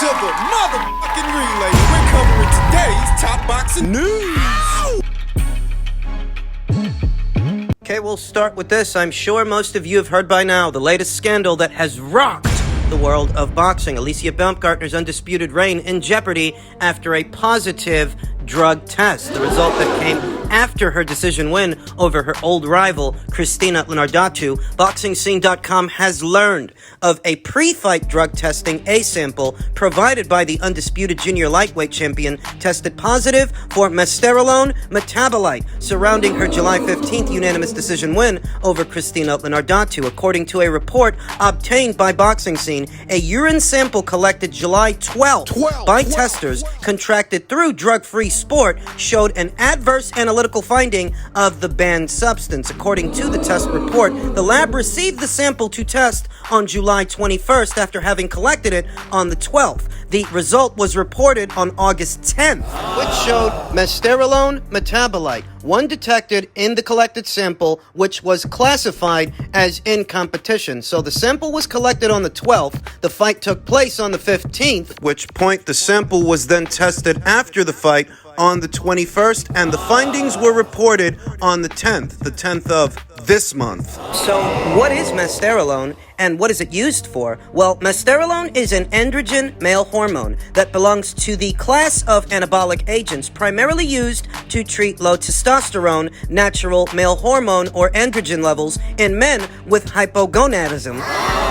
to the motherfucking relay. We're covering today's top boxing news. Okay, we'll start with this. I'm sure most of you have heard by now the latest scandal that has rocked the world of boxing. Alicia Baumgardner's undisputed reign in jeopardy after a positive drug test. The result that came after her decision win over her old rival, Christina Tszyu. BoxingScene.com has learned of a pre-fight drug testing A sample provided by the undisputed junior lightweight champion tested positive for mesterolone metabolite surrounding her July 15th unanimous decision win over Christina Tszyu. According to a report obtained by Boxing Scene, a urine sample collected July 12th by testers contracted through drug-free sport showed an adverse analytical finding of the banned substance. According to the test report, the lab received the sample to test on July 21st after having collected it on the 12th. The result was reported on August 10th, which showed mesterolone metabolite, one detected in the collected sample, which was classified as in competition. So the sample was collected on the 12th, the fight took place on the 15th, which point the sample was then tested after the fight on the 21st, and the findings were reported on the 10th of this month. So what is mesterolone and what is it used for? Well, mesterolone is an androgen male hormone that belongs to the class of anabolic agents primarily used to treat low testosterone, natural male hormone or androgen levels in men with hypogonadism.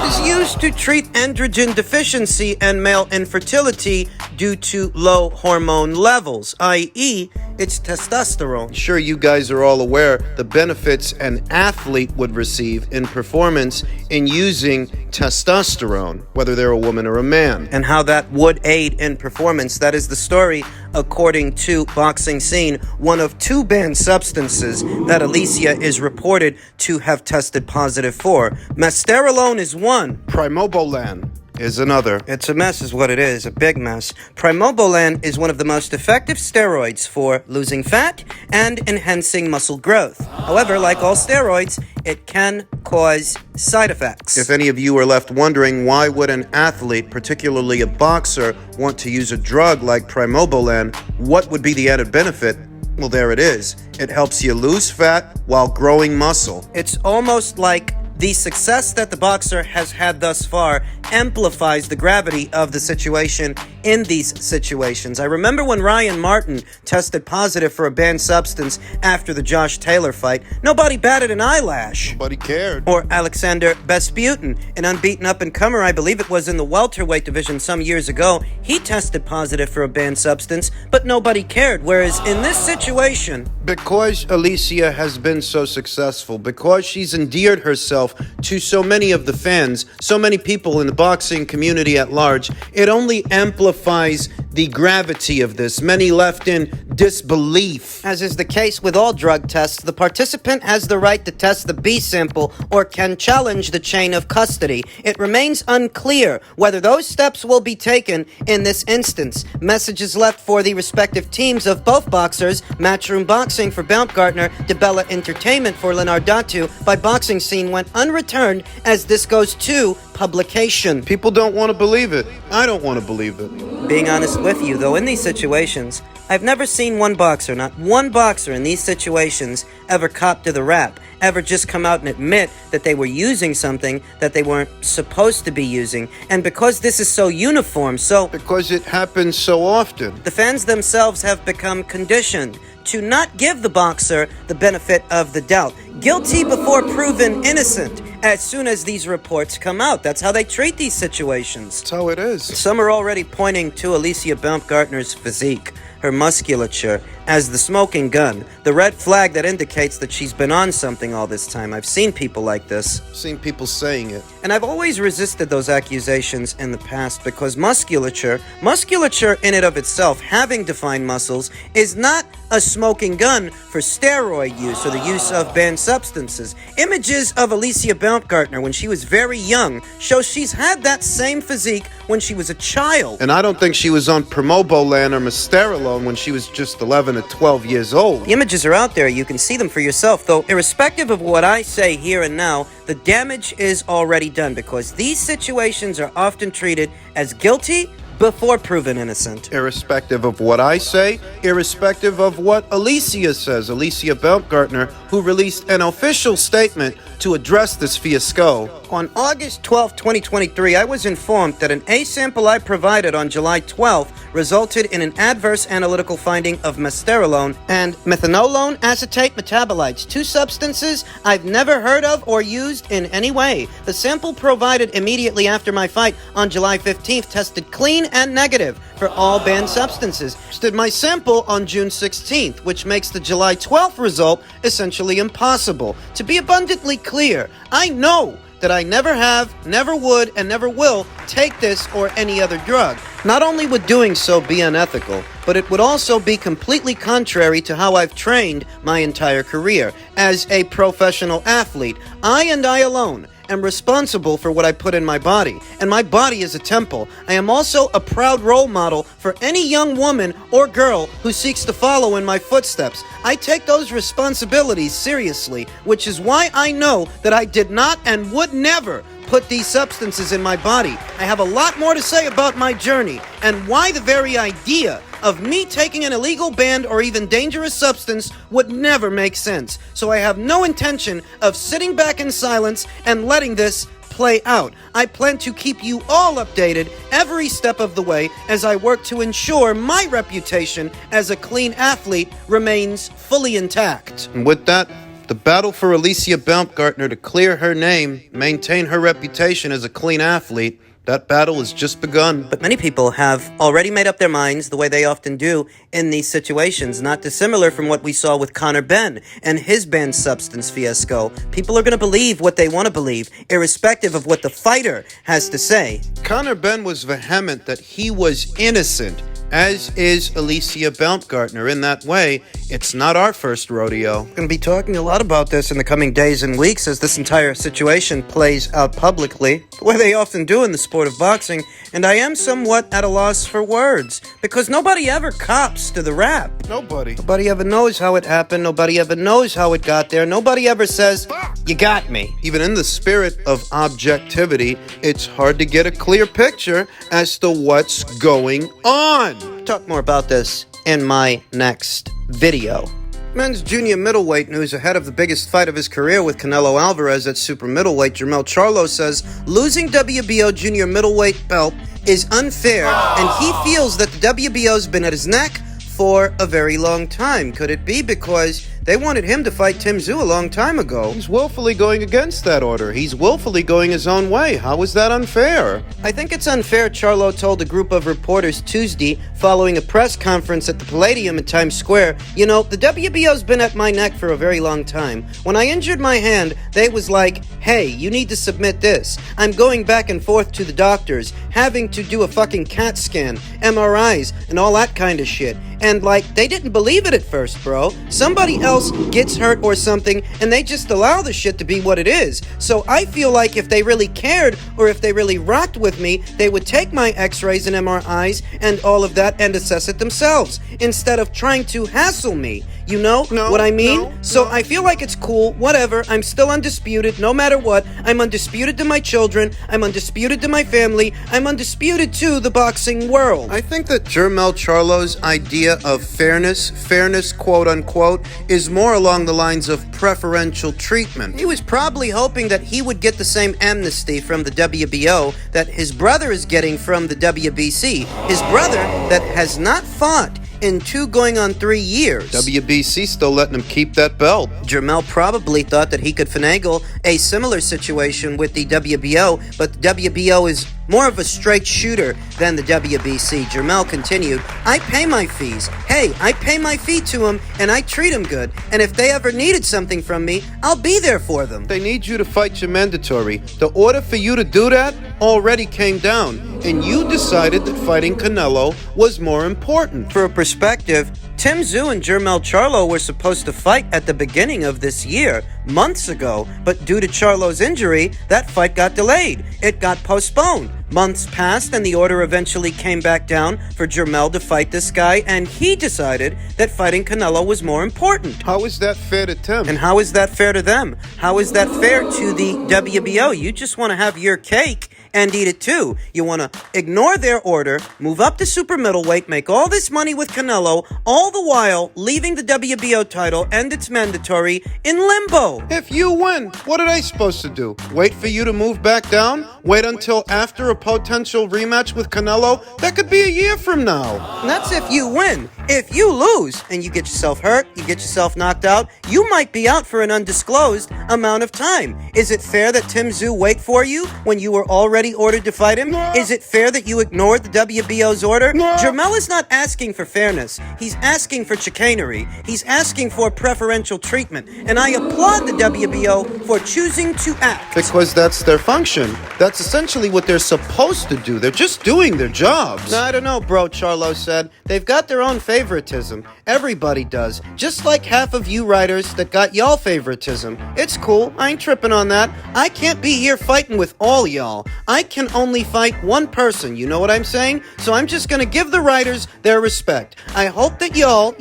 It is used to treat androgen deficiency and male infertility due to low hormone levels, i.e., it's testosterone. Sure, you guys are all aware the benefits an athlete would receive in performance in using testosterone, whether they're a woman or a man. And how that would aid in performance. That is the story, according to Boxing Scene, one of two banned substances that Alicia is reported to have tested positive for. Mesterolone is one. Primobolan is another. It's a mess is what it is, a big mess. Primobolan is one of the most effective steroids for losing fat and enhancing muscle growth. However, like all steroids, it can cause side effects. If any of you are left wondering why would an athlete, particularly a boxer, want to use a drug like Primobolan, what would be the added benefit? Well, there it is. It helps you lose fat while growing muscle. It's almost like the success that the boxer has had thus far amplifies the gravity of the situation in these situations. I remember when Ryan Martin tested positive for a banned substance after the Josh Taylor fight. Nobody batted an eyelash. Nobody cared. Or Alexander Besputin, an unbeaten up-and-comer, I believe it was in the welterweight division some years ago. He tested positive for a banned substance, but nobody cared. Whereas in this situation, because Alicia has been so successful, because she's endeared herself to so many of the fans, so many people in the boxing community at large, it only amplifies the gravity of this. Many left in disbelief. As is the case with all drug tests, the participant has the right to test the B sample or can challenge the chain of custody. It remains unclear whether those steps will be taken in this instance. Messages left for the respective teams of both boxers, Matchroom Boxing for Baumgardner, DeBella Entertainment for Tszyu, by Boxing Scene went unreturned as this goes to publication. People don't want to believe it. I don't want to believe it. Being honest with you, though, in these situations, I've never seen one boxer, not one boxer in these situations, ever cop to the rap, ever just come out and admit that they were using something that they weren't supposed to be using. And because this is so uniform, because it happens so often, the fans themselves have become conditioned to not give the boxer the benefit of the doubt. Guilty before proven innocent as soon as these reports come out. That's how they treat these situations. That's how it is. Some are already pointing to Alicia Baumgardner's physique, her musculature, as the smoking gun, the red flag that indicates that she's been on something all this time. I've seen people like this. Seen people saying it. And I've always resisted those accusations in the past because musculature in and of itself, having defined muscles, is not a smoking gun for steroid use or the use of banned substances. Images of Alicia Baumgardner when she was very young show she's had that same physique when she was a child. And I don't think she was on Primobolan or Mesterolone when she was just 11 or 12 years old. The images are out there. You can see them for yourself. Though, irrespective of what I say here and now, the damage is already done because these situations are often treated as guilty before proven innocent. Irrespective of what I say, irrespective of what Alicia says, Alicia Baumgardner, who released an official statement to address this fiasco. On August 12, 2023, I was informed that an A sample I provided on July 12th resulted in an adverse analytical finding of mesterolone and methanolone acetate metabolites, two substances I've never heard of or used in any way. The sample provided immediately after my fight on July 15th tested clean and negative for all banned substances. Did my sample on June 16th, which makes the July 12th result essentially impossible. To be abundantly clear, I know that I never have, never would, and never will take this or any other drug. Not only would doing so be unethical, but it would also be completely contrary to how I've trained my entire career. As a professional athlete, I and I alone am responsible for what I put in my body, and my body is a temple. I am also a proud role model for any young woman or girl who seeks to follow in my footsteps. I take those responsibilities seriously, which is why I know that I did not and would never put these substances in my body. I have a lot more to say about my journey and why the very idea of me taking an illegal, banned, or even dangerous substance would never make sense. So I have no intention of sitting back in silence and letting this play out. I plan to keep you all updated every step of the way as I work to ensure my reputation as a clean athlete remains fully intact. And with that, the battle for Alicia Baumgardner to clear her name, maintain her reputation as a clean athlete, that battle has just begun. But many people have already made up their minds the way they often do in these situations, not dissimilar from what we saw with Conor Benn and his banned substance fiasco. People are going to believe what they want to believe, irrespective of what the fighter has to say. Conor Benn was vehement that he was innocent, as is Alicia Baumgardner. In that way, it's not our first rodeo. We're going to be talking a lot about this in the coming days and weeks as this entire situation plays out publicly, the way they often do in the sport of boxing, and I am somewhat at a loss for words, because nobody ever cops to the rap. Nobody ever knows how it happened, nobody ever knows how it got there, nobody ever says, "You got me." Even in the spirit of objectivity, it's hard to get a clear picture as to what's going on. Talk more about this in my next video. Men's junior middleweight news ahead of the biggest fight of his career with Canelo Alvarez at super middleweight. Charlo says losing WBO junior middleweight belt is unfair, and he feels that the WBO's been at his neck for a very long time. Could it be because they wanted him to fight Tszyu a long time ago? He's willfully going against that order. He's willfully going his own way. How is that unfair? I think it's unfair, Charlo told a group of reporters Tuesday following a press conference at the Palladium in Times Square. You know, the WBO's been at my neck for a very long time. When I injured my hand, they was like, "Hey, you need to submit this." I'm going back and forth to the doctors, having to do a fucking CAT scan, MRIs, and all that kind of shit. And like, they didn't believe it at first, bro. Somebody else gets hurt or something, and they just allow the shit to be what it is. So I feel like if they really cared, or if they really rocked with me, they would take my x-rays and MRIs and all of that and assess it themselves, instead of trying to hassle me. You know what I mean? So I feel like it's cool, whatever. I'm still undisputed, no matter what. I'm undisputed to my children. I'm undisputed to my family. I'm undisputed to the boxing world. I think that Charlo's idea of fairness quote unquote, is more along the lines of preferential treatment. He was probably hoping that he would get the same amnesty from the WBO that his brother is getting from the WBC. His brother that has not fought in 2 going on 3 years. WBC still letting him keep that belt. Jermell probably thought that he could finagle a similar situation with the WBO, but the WBO is more of a straight shooter than the WBC. Jermell continued, "I pay my fees. Hey, I pay my fee to him, and I treat him good. And if they ever needed something from me, I'll be there for them." They need you to fight your mandatory. The order for you to do that already came down, and you decided that fighting Canelo was more important. For a perspective, Tszyu and Jermell Charlo were supposed to fight at the beginning of this year, months ago, but due to Charlo's injury, that fight got delayed. It got postponed. Months passed and the order eventually came back down for Jermell to fight this guy, and he decided that fighting Canelo was more important. How is that fair to Tim? And how is that fair to them? How is that fair to the WBO? You just want to have your cake and eat it too. You want to ignore their order, move up to super middleweight, make all this money with Canelo, all the while leaving the WBO title and its mandatory in limbo. If you win, what are they supposed to do? Wait for you to move back down? Wait until after a potential rematch with Canelo? That could be a year from now. And that's if you win. If you lose and you get yourself hurt, you get yourself knocked out, you might be out for an undisclosed amount of time. Is it fair that Tszyu wait for you when you were already ordered to fight him? No. Is it fair that you ignored the WBO's order? No. Jermell is not asking for fairness. He's asking for chicanery. He's asking for preferential treatment. And I applaud the WBO for choosing to act. Because that's their function. That's essentially what they're supposed to do. They're just doing their jobs. I don't know, bro, Charlo said. They've got their own favoritism. Everybody does. Just like half of you writers that got y'all favoritism. It's cool. I ain't tripping on that. I can't be here fighting with all y'all. I can only fight one person, you know what I'm saying? So I'm just gonna give the writers their respect. I hope that y'all,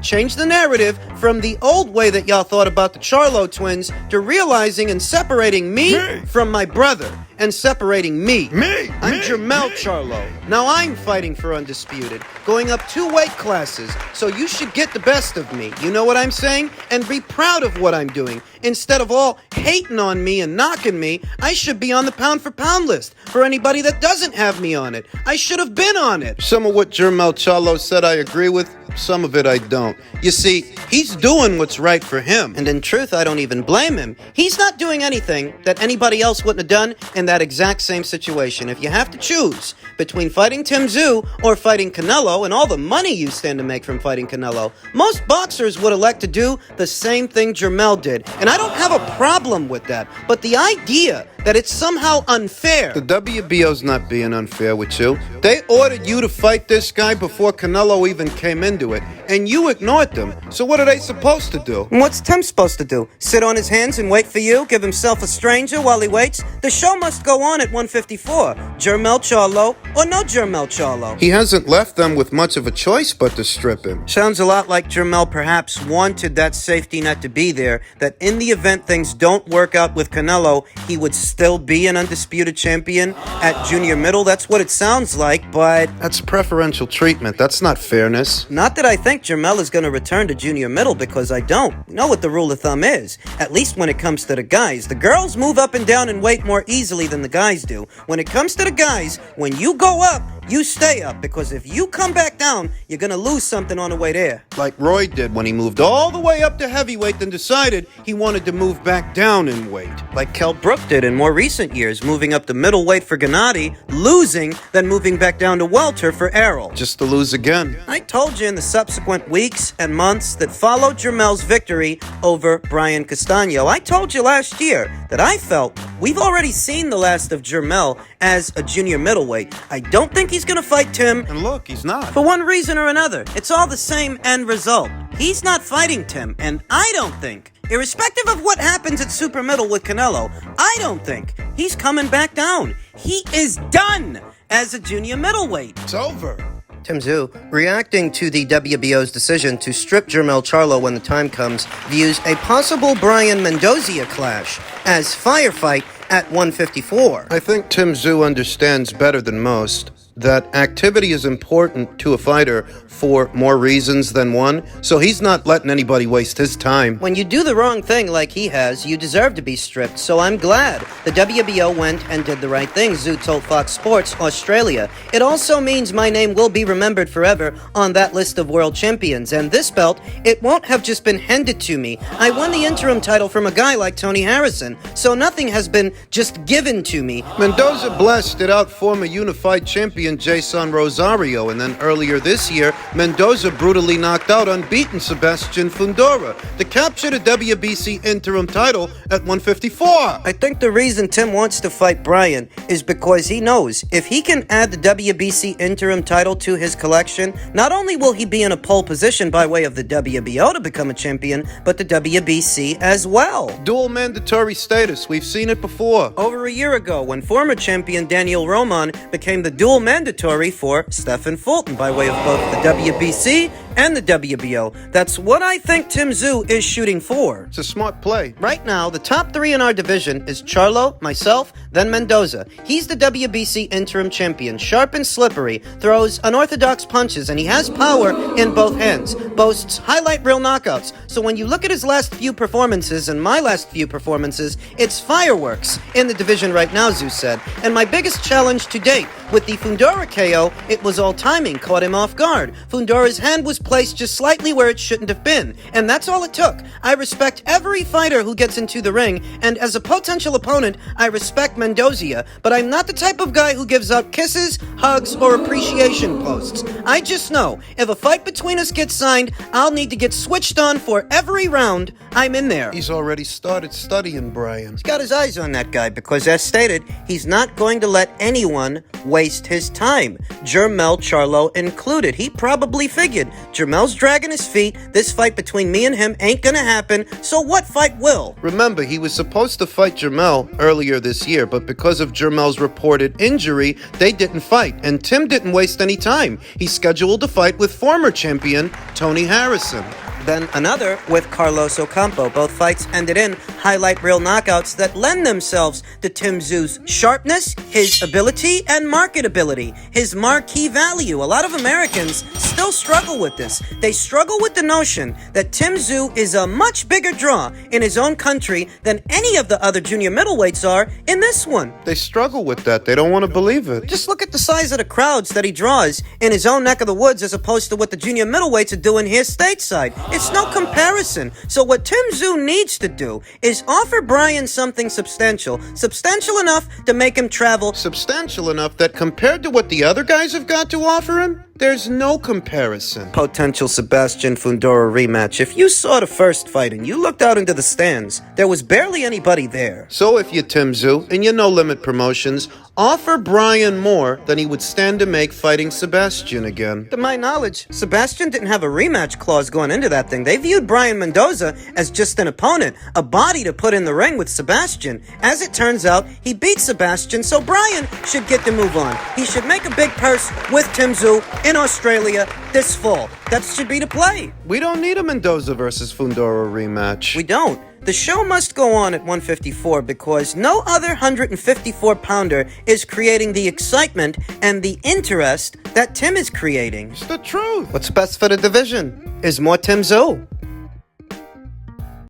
change the narrative from the old way that y'all thought about the Charlo twins to realizing and separating me from my brother. And separating me. I'm Jermell Charlo. Now I'm fighting for undisputed, going up 2 weight classes, so you should get the best of me, you know what I'm saying? And be proud of what I'm doing. Instead of all hating on me and knocking me, I should be on the pound for pound list for anybody that doesn't have me on it. I should have been on it. Some of what Jermell Charlo said I agree with, some of it I don't. You see, he's doing what's right for him. And in truth, I don't even blame him. He's not doing anything that anybody else wouldn't have done in that exact same situation. If you have to choose between fighting Tszyu or fighting Canelo and all the money you stand to make from fighting Canelo, most boxers would elect to do the same thing Jermell did. And I don't have a problem with that. But the idea that it's somehow unfair. The WBO's not being unfair with you. They ordered you to fight this guy before Canelo even came into it, and you ignored them. So what are they supposed to do? And what's Tim supposed to do? Sit on his hands and wait for you? Give himself a stranger while he waits? The show must go on at 154. Jermell Charlo or no Jermell Charlo? He hasn't left them with much of a choice but to strip him. Sounds a lot like Jermell perhaps wanted that safety net to be there, that in the event things don't work out with Canelo, he would still be an undisputed champion at junior middle. That's what it sounds like, but that's preferential treatment. That's not fairness. Not that I think Jermell is going to return to junior middle, because I don't. You know what the rule of thumb is, at least when it comes to the guys. The girls move up and down in weight more easily than the guys do. When it comes to the guys, when you go up, you stay up, because if you come back down, you're going to lose something on the way there. Like Roy did when he moved all the way up to heavyweight, then decided he wanted to move back down in weight. Like Kell Brook did in more recent years, moving up to middleweight for Gennady, losing, then moving back down to welter for Errol. Just to lose again. I told you in the subsequent weeks and months that followed Jermell's victory over Brian Castano. I told you last year that I felt we've already seen the last of Jermell as a junior middleweight. I don't think he's going to fight Tim. And look, he's not. For one reason or another. It's all the same end result. He's not fighting Tim, and I don't think, irrespective of what happens at super middle with Canelo, I don't think he's coming back down. He is done as a junior middleweight. It's over. Tszyu, reacting to the WBO's decision to strip Jermell Charlo when the time comes, views a possible Brian Mendoza clash as firefight at 154. I think Tszyu understands better than most that activity is important to a fighter for more reasons than one, so he's not letting anybody waste his time. When you do the wrong thing like he has, you deserve to be stripped, so I'm glad the WBO went and did the right thing, Tszyu told Fox Sports Australia. It also means my name will be remembered forever on that list of world champions, and this belt, it won't have just been handed to me. I won the interim title from a guy like Tony Harrison, so nothing has been just given to me. Mendoza blessed it out former unified champion Jason Rosario, and then earlier this year, Mendoza brutally knocked out unbeaten Sebastian Fundora to capture the WBC interim title at 154. I think the reason Tim wants to fight Brian is because he knows if he can add the WBC interim title to his collection, not only will he be in a pole position by way of the WBO to become a champion, but the WBC as well. Dual mandatory status, we've seen it before. Over a year ago, when former champion Daniel Roman became the dual mandatory for Stephen Fulton by way of both the WBC and the WBO. That's what I think Tszyu is shooting for. It's a smart play. Right now, the top 3 in our division is Charlo, myself, Then Mendoza. He's the WBC interim champion, sharp and slippery, throws unorthodox punches, and he has power in both hands. Boasts highlight reel knockouts. So when you look at his last few performances and my last few performances, it's fireworks in the division right now, Tszyu said. And my biggest challenge to date with the Fundora KO, it was all timing, caught him off guard. Fundora's hand was placed just slightly where it shouldn't have been, and that's all it took. I respect every fighter who gets into the ring, and as a potential opponent, I respect Mendoza, but I'm not the type of guy who gives out kisses, hugs, or appreciation posts. I just know, if a fight between us gets signed, I'll need to get switched on for every round I'm in there. He's already started studying, Brian. He's got his eyes on that guy because, as stated, he's not going to let anyone waste his time, Jermell Charlo included. He probably figured, Jermell's dragging his feet, this fight between me and him ain't gonna happen, so what fight will? Remember, he was supposed to fight Jermell earlier this year, but because of Jermell's reported injury, they didn't fight, and Tim didn't waste any time. He scheduled a fight with former champion Tony Harrison. Then another with Carlos Ocampo. Both fights ended in highlight reel knockouts that lend themselves to Tim Tszyu's sharpness, his ability, and marketability, his marquee value. A lot of Americans still struggle with this. They struggle with the notion that Tim Tszyu is a much bigger draw in his own country than any of the other junior middleweights are in this one. They struggle with that. They don't want to believe it. Just look at the size of the crowds that he draws in his own neck of the woods as opposed to what the junior middleweights are doing here stateside. It's no comparison. So what Tim Tszyu needs to do is offer Brian something substantial enough to make him travel. Substantial enough that compared to what the other guys have got to offer him, there's no comparison. Potential Sebastian Fundora rematch. If you saw the first fight and you looked out into the stands, there was barely anybody there. So if you're Tim Tszyu and you're No Limit Promotions, offer Brian more than he would stand to make fighting Sebastian again. To my knowledge, Sebastian didn't have a rematch clause going into that thing. They viewed Brian Mendoza as just an opponent, a body to put in the ring with Sebastian. As it turns out, he beat Sebastian, so Brian should get to move on. He should make a big purse with Tim Tszyu in Australia this fall. That should be the play. We don't need a Mendoza versus Fundora rematch. We don't. The show must go on at 154 because no other 154-pounder is creating the excitement and the interest that Tim is creating. It's the truth. What's best for the division is more Tim Tszyu.